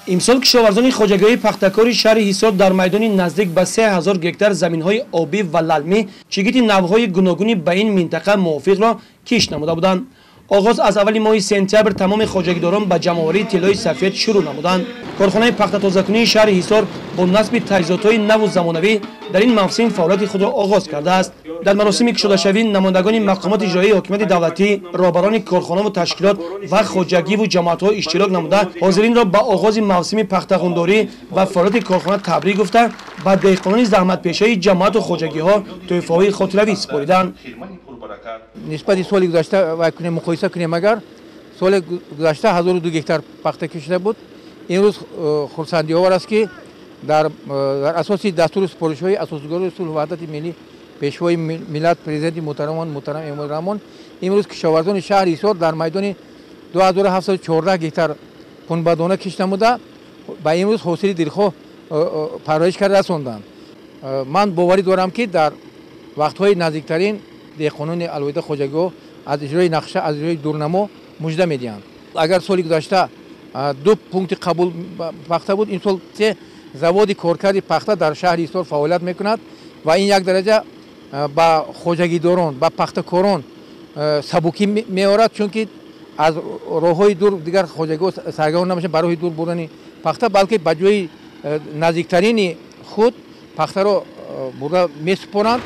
امسال کشاورزان خوجگی‌های پختکاری شهر حصار در میدانی نزدیک به 3000 گکتار زمین‌های آبی و للمی چگیت نوهای گوناگونی به این منطقه موافق را کشت نموده بودند. آغاز از اول ماه سپتامبر تمام خوجگیداران به جمع‌آوری طلای سفید شروع نمودند. کارخانه پخت تازه‌کنی شهر حصار با نصب تجهیزات‌های نو و زمانوی در این موسم فعالیت خود را آغاز کرده است. در مراسم کشاده‌شوی نمایندگان مقامات اجرایی حکومت دولتی، رهبران کارخانه و تشکیلات و خوجگی و جماعت‌ها اشتراک نموده حاضرین را به آغاز موسم پختخونداری و فعالیت کارخانه تبریک گفته و دهقانان زحمت‌کشای جماعت و خوجگی‌ها تحفه‌های خاطروی سپردند. نسبت سال گذشته و کنیم مقایسه کنیم اگر سال گذشته 1002 گکتار پخته کشیده بود، امروز خرسندی آور است که در اساس دستور سپارش‌های اساسگار صلح و وحدت ملی پیشوای ملت پرزیدنت محترم امام رحمان امروز کشاورزان شهر حصار در میدان 2714 گکتار پنبه‌دانه کشته نموده و امروز حوصله دلخواه پرورش کرده رساندند. من باوری دارم که در وقت‌های نزدیکترین دهقانان البته خوجگی‌ها از اجرای نقشه از اجرای دورنما مژده می‌دهند. اگر سال گذشته 2 پونکت قبول پخته بود، این سال 3 زواد کارکرد پخته در شهر حصار فعالیت می‌کند و این یک درجه با خوجگیداران با پختکاران سبکی می‌آورد، چون که از راه‌های دور دیگر خوجگی‌ها سرگرم نمی‌شن برای دور بردن پخته، بلکه به جای نزدیکترین خود پخته را برده می‌سپارند.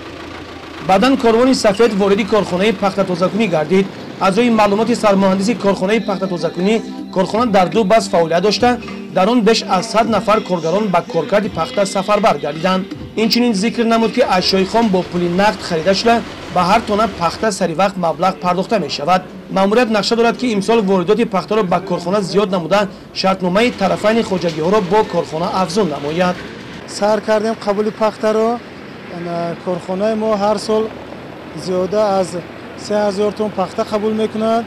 بعداً کاروان سفید وارد کارخانه پخت تازه‌کنی گردید. از روی معلومات سرمهندسی کارخانه پخت تازه‌کنی، کارخانه در 2 بخش فعالیت داشته، در آن بیش از 100 نفر کارگران به کارکرد پخته سفربر گردیدند. اینچنین ذکر نمود که اشیای خام با پول نقد خریده شده به هر تانه پخته سری وقت مبلغ پرداخته می شود. ماموریت نقشه دارد که امسال واردات پخته را به کارخانه زیاد نموده، شرطنامه طرفین خوجگی‌ها را با کارخانه افزون نماید. سر کردیم قبول پخته را. کارخانه ما هر سال زیاده از 3000 تن پخته قبول میکند.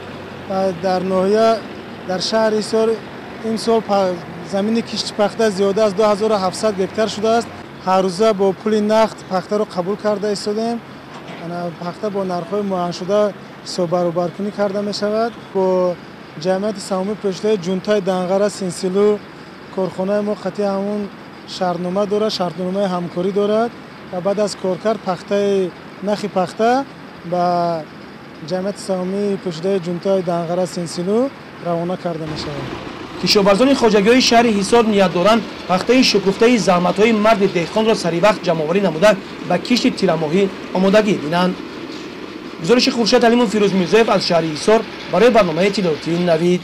در ناحیه در شهر حصار این سال زمین کشت پخته زیاده از 2700 گکتار شده است. هر روزه با پول نقد پخته را قبول کرده ایستادیم. پخته با نرخ‌های معین شده حساب برابر کنی کرده می شود. با جمعیت سهامی پشته جونتای دنغره سینسیلو کارخانه ما قطعی همون شرطنامه دارد، شرطنامه همکاری دارد و بعد از کارکرد پخته نخی پخته به جمعیت سهامی پشته جونتای دنغره سینسیلو روانه کرده می شود. کشاورزان خوجگی‌های شهر حصار نیت دارند پخته شکفته زحمت‌های مرد دهقان را سری وقت جمع‌آوری نموده به کشت تیرماهی آمادگی بینند. گزارش خورشید علیمون فیروز میرزاєв از شهر حصار برای برنامه اطلاعاتی نوید.